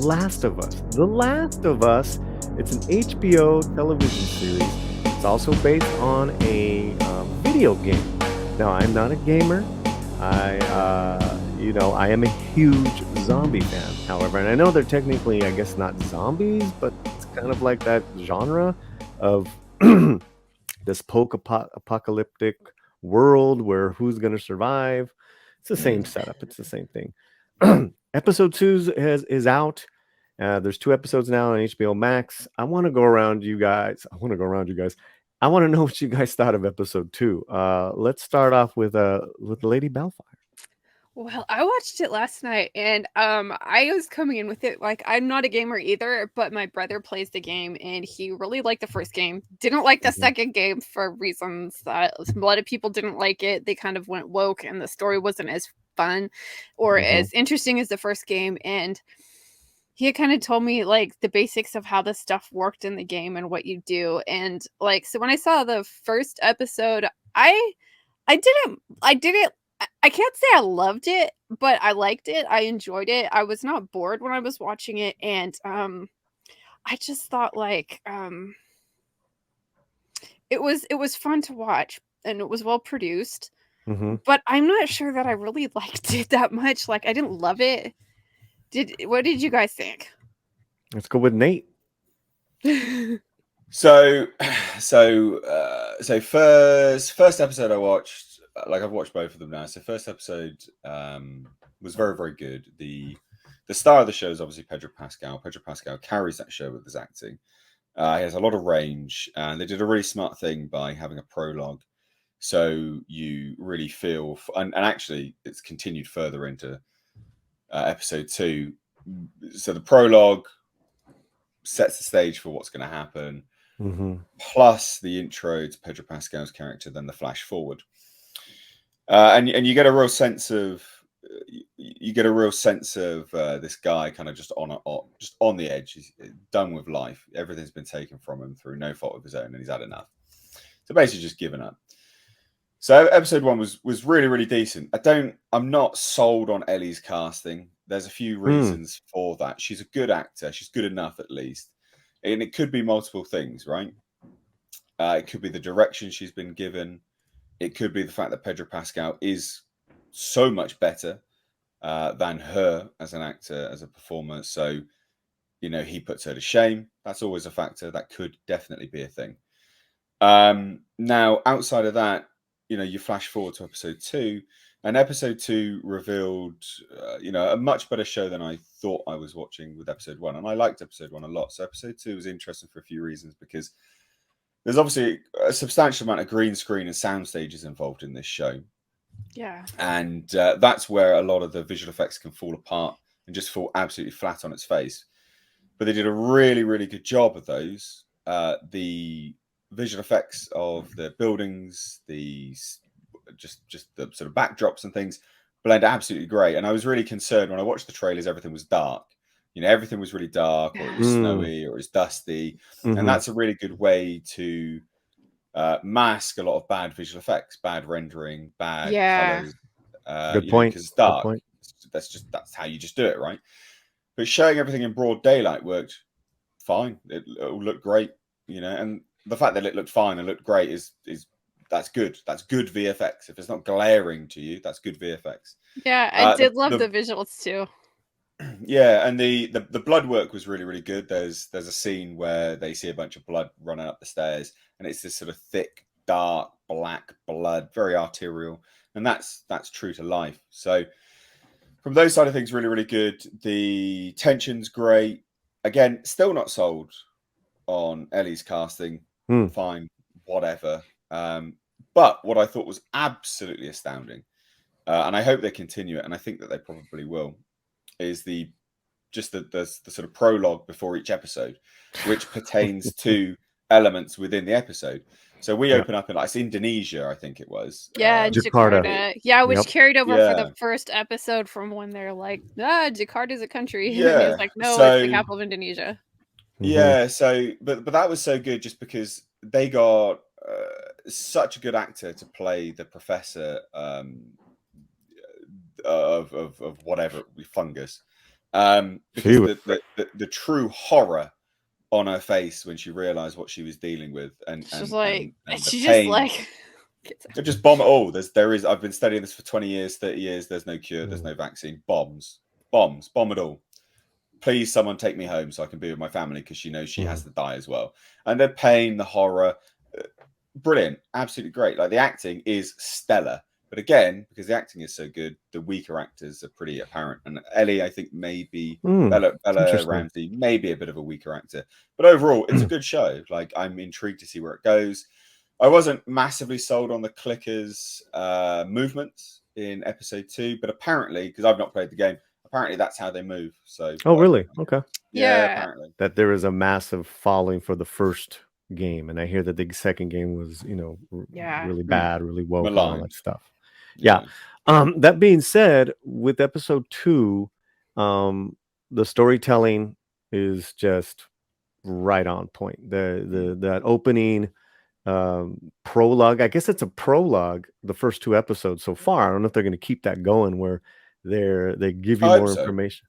Last of Us. The Last of Us, it's an HBO television series. It's also based on a video game. Now, I'm not a gamer. I am a huge zombie fan, however, and I know they're technically, I guess, not zombies, but it's kind of like that genre of this apocalyptic world where who's going to survive. It's the same setup. It's the same thing. Episode 2 is out. There's 2 episodes now on HBO Max. I want to go around you guys. I want to know what you guys thought of episode 2. Let's start off with Lady Bellfire. Well, I watched it last night and I was coming in with it like I'm not a gamer either, but my brother plays the game and he really liked the first game. Didn't like the Mhm. second game for reasons that a lot of people didn't like it. They kind of went woke and the story wasn't as fun or Mhm. as interesting as the first game, and he had kind of told me like the basics of how this stuff worked in the game and what you do. And like so when I saw the first episode, I didn't I can't say I loved it, but I liked it. I enjoyed it. I was not bored when I was watching it, and I just thought like it was fun to watch and it was well produced, Mhm. but I'm not sure that I really liked it that much. Like I didn't love it. What did you guys think? Let's go with Nate. So, first episode I watched, like I've watched both of them now. So first episode was very, very good. The star of the show is obviously Pedro Pascal. Pedro Pascal carries that show with his acting. He has a lot of range, and they did a really smart thing by having a prologue, so you really feel. And actually, it's continued further into episode 2. So the prologue sets the stage for what's going to happen. Mm-hmm. Plus the intro to Pedro Pascal's character, then the flash forward, and you get a real sense of this guy kind of just on the edge. He's done with life. Everything's been taken from him through no fault of his own, and he's had enough. So basically, just given up. So episode 1 was really, really decent. I'm not sold on Ellie's casting. There's a few reasons for that. She's a good actor. She's good enough, at least. And it could be multiple things, right? It could be the direction she's been given. It could be the fact that Pedro Pascal is so much better than her as an actor, as a performer. So, he puts her to shame. That's always a factor. That could definitely be a thing. Now, outside of that, you flash forward to episode 2, and episode 2 revealed, a much better show than I thought I was watching with episode 1. And I liked episode 1 a lot. So episode 2 was interesting for a few reasons, because there's obviously a substantial amount of green screen and sound stages involved in this show. Yeah. And that's where a lot of the visual effects can fall apart and just fall absolutely flat on its face. But they did a really, really good job of those. The visual effects of the buildings, just the sort of backdrops and things blend absolutely great. And I was really concerned when I watched the trailers, everything was dark. Everything was really dark, or it was snowy, or it was dusty. Mm-hmm. And that's a really good way to mask a lot of bad visual effects, bad rendering, bad colors. Good point. Because it's dark. That's how you just do it, right? But showing everything in broad daylight worked fine. It looked great, and the fact that it looked fine and looked great is that's good. That's good VFX. If it's not glaring to you, that's good VFX. Yeah, I did love the visuals too. Yeah, and the blood work was really, really good. There's a scene where they see a bunch of blood running up the stairs, and it's this sort of thick, dark, black blood, very arterial, and that's true to life. So from those side of things, really, really good. The tension's great. Again, still not sold on Ellie's casting. Fine, whatever. But what I thought was absolutely astounding, and I hope they continue it, and I think that they probably will, is the sort of prologue before each episode, which pertains to elements within the episode. So we open up in it's Indonesia, I think it was. Yeah, Jakarta. Yeah, which carried over for the first episode from when they're like, Jakarta's a country. Yeah. And he's like, no, it's the capital of Indonesia. Yeah, so but that was so good just because they got such a good actor to play the professor of whatever fungus. Because was the true horror on her face when she realized what she was dealing with, and She's and like, and, and the she just pain. like, Just bomb it all. There is. I've been studying this for 20 years, 30 years. There's no cure. There's no vaccine. Bombs, bomb it all. Please, someone take me home so I can be with my family, because she knows she has to die as well. And the pain, the horror, brilliant, absolutely great. Like, the acting is stellar. But again, because the acting is so good, the weaker actors are pretty apparent. And Ellie, I think, maybe Bella interesting. Ramsey, maybe a bit of a weaker actor. But overall, it's a good show. Like, I'm intrigued to see where it goes. I wasn't massively sold on the clickers' movements in episode 2, but apparently, because I've not played the game, apparently that's how they move. So, Oh, really? Okay. yeah, yeah, apparently. That there is a massive following for the first game, and I hear that the second game was, yeah. really bad, really woke, and all that Maligned. stuff. Yeah. That being said, with episode 2, the storytelling is just right on point. That opening prologue, I guess it's a prologue, the first 2 episodes so far. I don't know if they're going to keep that going where they give you I hope more so. information.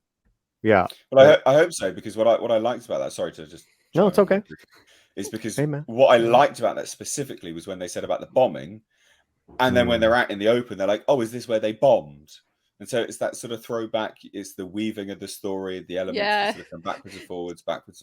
Yeah. Well, I hope so, because what I liked about that, sorry to just No, chime it's in there, okay. is because Hey, man. what I liked about that specifically was when they said about the bombing, and then when they're out in the open, they're like, "Oh, is this where they bombed?" And so it's that sort of throwback. It's the weaving of the story, the elements that sort of come backwards and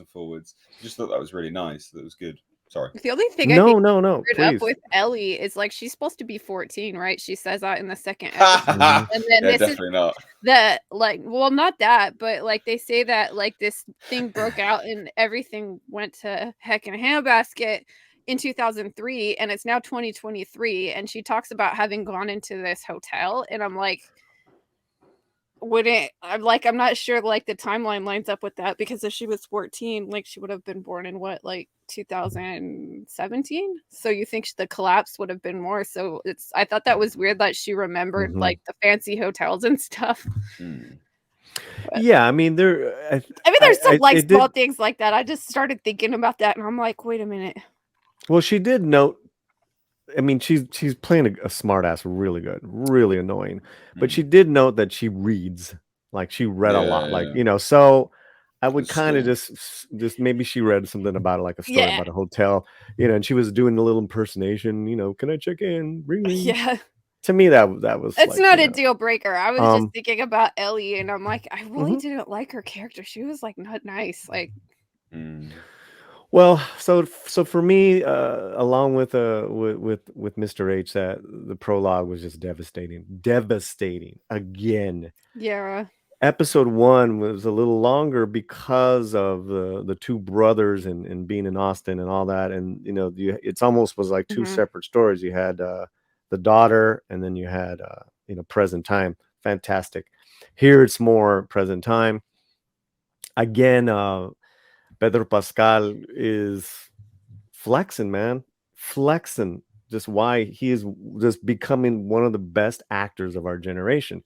forwards. I just thought that was really nice. That was good. Sorry. The only thing I think No, screwed up please. with Ellie is, like, she's supposed to be 14, right? She says that in the second episode. And then Yeah, this definitely is not. the, like, well, not that, but, like, they say that, like, this thing broke out and everything went to heck in a handbasket in 2003, and it's now 2023, and she talks about having gone into this hotel, and I'm like, I'm not sure, like, the timeline lines up with that, because if she was 14, like, she would have been born in what, like, 2017? So you think the collapse would have been more, so I thought that was weird that she remembered, like, the fancy hotels and stuff. Yeah, I mean, I mean, there's some, like, small things like that. I just started thinking about that, and I'm like, "Wait a minute." Well, she did note, I mean, she's playing a smart ass really good, really annoying. But she did note that she reads, like, she read a lot, like, so I would kind of just maybe she read something about it, like a story about a hotel, and she was doing a little impersonation, can I check in? Ring ring. Yeah. To me, that was It's like, not a deal breaker. I was just thinking about Ellie, and I'm like, I really didn't like her character. She was, like, not nice. Like, well, so for me, along with Mr. H, that the prologue was just devastating again. yeah. Episode 1 was a little longer because of the 2 brothers and being in Austin and all that, and it's almost was like 2 separate stories. You had the daughter, and then you had present time. Fantastic. Here it's more present time. Again, Pedro Pascal is flexing, man. Flexing. Just why he is just becoming one of the best actors of our generation.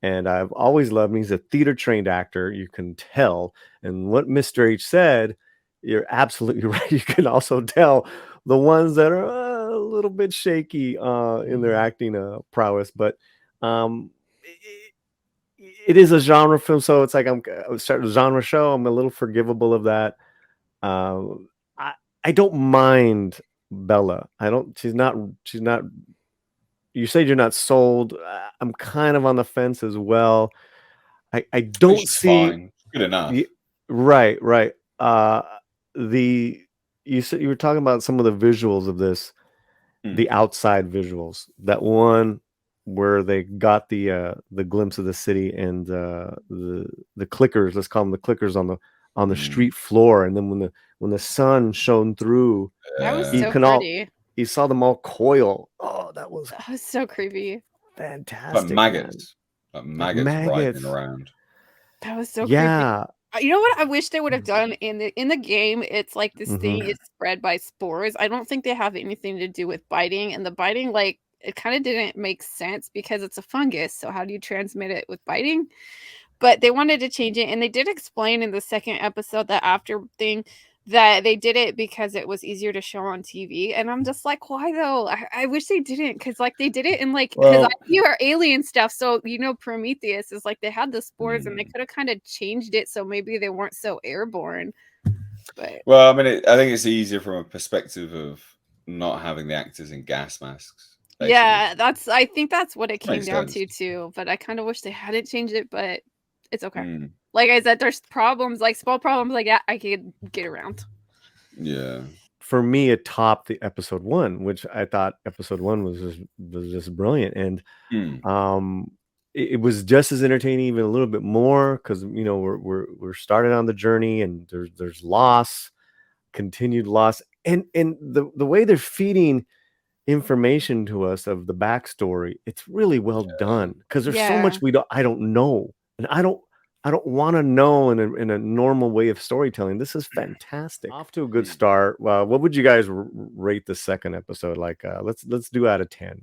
And I've always loved him. He's a theater trained actor. You can tell. And what Mr. H said, you're absolutely right. You can also tell the ones that are a little bit shaky in their acting prowess. But it is a genre film, so it's like I'm starting a genre show. I'm a little forgivable of that. I don't mind Bella. She's not. You said you're not sold. I'm kind of on the fence as well. I don't see. Fine. Good enough. Right. You said you were talking about some of the visuals of this, the outside visuals. That one where they got the glimpse of the city and the clickers. Let's call them the clickers on the street floor, and then when the sun shone through, that was so pretty. You saw them all coil. Oh, that was so creepy. Fantastic. Maggots. Like maggots writhing around. That was so creepy. You know what I wish they would have done in the game? It's like this thing is spread by spores. I don't think they have anything to do with biting, and the biting, like, it kind of didn't make sense because it's a fungus. So how do you transmit it with biting? But they wanted to change it, and they did explain in the second episode that after thing that they did it because it was easier to show on TV, and I'm just like, why though? I wish they didn't, because like they did it in like, because Well, you are alien stuff, so Prometheus is like they had the spores and they mm, could have kind of changed it so maybe they weren't so airborne, but well, I mean, I think it's easier from a perspective of not having the actors in gas masks, basically. yeah, I think that's what it came Makes down sense. to too. But I kind of wish they hadn't changed it, but it's okay. Mm, Like I said, there's problems, like small problems, like I could get around. yeah. For me, it topped the episode 1, which I thought episode 1 was just brilliant, and Mm, it was just as entertaining, even a little bit more, because we're started on the journey, and there's loss, continued loss, and the way they're feeding information to us of the backstory, it's really well done, because there's so much Yeah. I don't know, and I don't want to know in a normal way of storytelling. This is fantastic. Off to a good start. What would you guys rate the second episode? Like, let's do out of 10.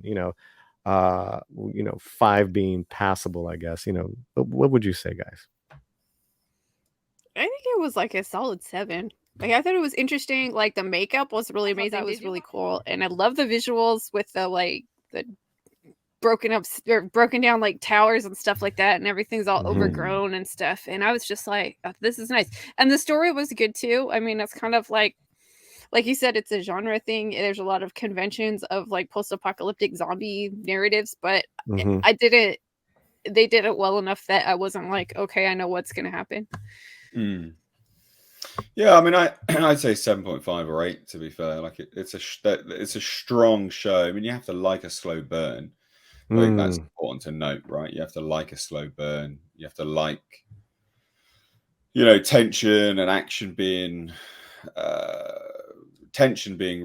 5 being passable, I guess. What would you say, guys? I think it was like a solid 7. Like I thought it was interesting. Like the makeup was really amazing. That was really cool, and I love the visuals with the broken down like towers and stuff like that, and everything's all Mhm. overgrown and stuff. And I was just like, oh, this is nice. And the story was good too. I mean, it's kind of like you said, it's a genre thing. There's a lot of conventions of like post-apocalyptic zombie narratives, but Mhm. I didn't. They did it well enough that I wasn't like, okay, I know what's gonna happen. Mm. Yeah, I mean, I'd say 7.5 or 8. To be fair, like it's a strong show. I mean, you have to like a slow burn. I think that's important to note, right? You have to like a slow burn. You have to like, tension and action being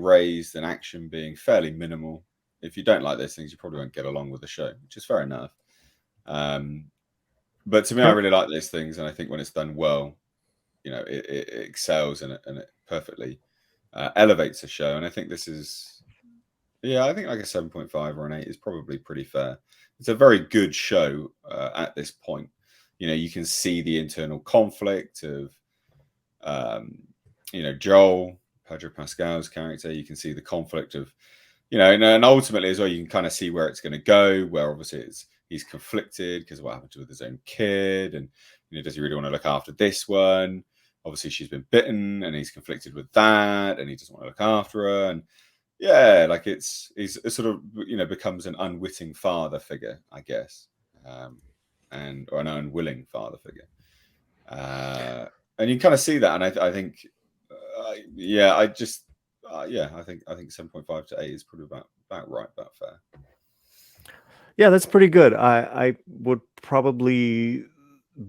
raised and action being fairly minimal. If you don't like those things, you probably won't get along with the show, which is fair enough. But to me, I Sure. really like those things, and I think when it's done well, it excels and it perfectly elevates a show. And I think this is, yeah, I think like a 7.5 or an 8 is probably pretty fair. It's a very good show at this point. You can see the internal conflict of, Joel, Pedro Pascal's character. You can see the conflict of, and ultimately as well, you can kind of see where it's going to go, where obviously he's conflicted because of what happened with his own kid. And, does he really want to look after this one? Obviously she's been bitten and he's conflicted with that and he doesn't want to look after her. And yeah, like he's sort of, becomes an unwitting father figure, I guess. Or an unwilling father figure. And you can kind of see that. And I think, I just, I think 7.5 to 8 is probably about right, about fair. Yeah, that's pretty good. I would probably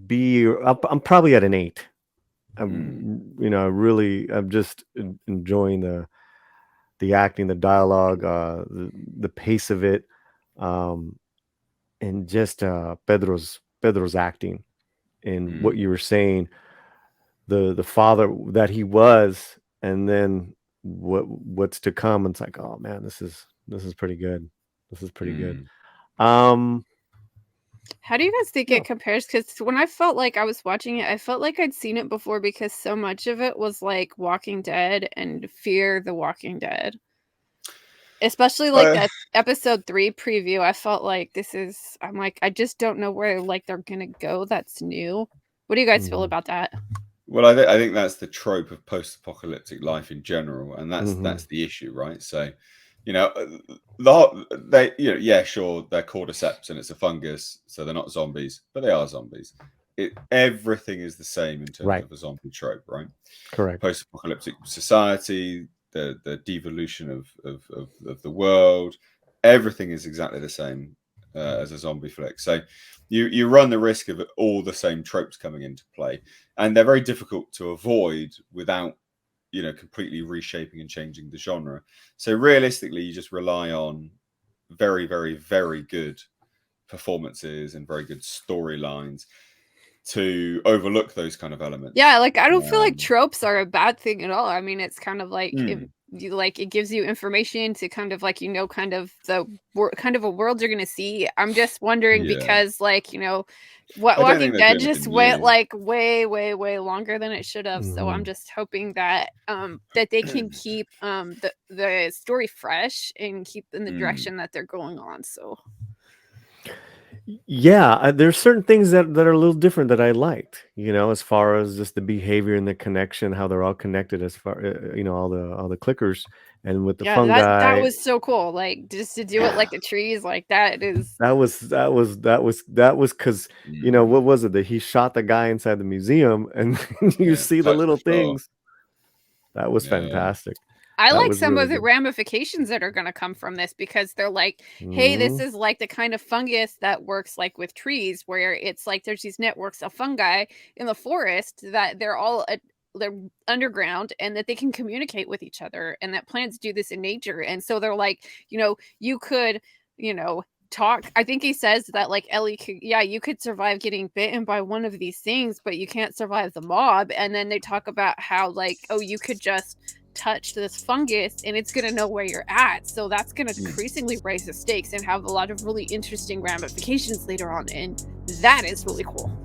be up. I'm probably at an 8. I'm just enjoying the acting, the dialogue, the pace of it, and just Pedro's acting, and what you were saying, the father that he was, and then what's to come. It's like, oh man, this is pretty good. This is pretty good. How do you guys think it compares? Because when I felt like I was watching it, I felt like I'd seen it before because so much of it was like Walking Dead and Fear the Walking Dead. Especially like that episode 3 preview. I felt like I'm like, I just don't know where like they're gonna go. That's new. What do you guys feel about that? Well, I think that's the trope of post-apocalyptic life in general, and that's the issue, right? So, sure, they're cordyceps and it's a fungus, so they're not zombies, but they are zombies. Everything is the same in terms of a zombie trope, right? Correct. Post-apocalyptic society, the devolution of the world, everything is exactly the same as a zombie flick. So you run the risk of all the same tropes coming into play, and they're very difficult to avoid without completely reshaping and changing the genre. So realistically, you just rely on very, very, very good performances and very good storylines to overlook those kind of elements. Yeah, like I don't feel like tropes are a bad thing at all. I mean, it's kind of like it gives you information to kind of like, kind of kind of a world you're gonna see. I'm just wondering because like, Walking Dead just went like way longer than it should have. So I'm just hoping that that they can keep the story fresh and keep in the direction that they're going on. So yeah, there's certain things that are a little different that I liked, as far as just the behavior and the connection, how they're all connected, as far all the clickers, and with the fungi. that was so cool. Like just to do it like the trees, like that is that was because what was it that he shot the guy inside the museum, and you see the little things. That was fantastic. I like some of the ramifications that are going to come from this, because they're like, hey, this is like the kind of fungus that works like with trees, where it's like there's these networks of fungi in the forest that they're underground, and that they can communicate with each other, and that plants do this in nature. And so they're like, you could, talk. I think he says that like Ellie could, you could survive getting bitten by one of these things, but you can't survive the mob. And then they talk about how like, oh, you could just touch this fungus and it's going to know where you're at. So that's going to increasingly raise the stakes and have a lot of really interesting ramifications later on. And that is really cool.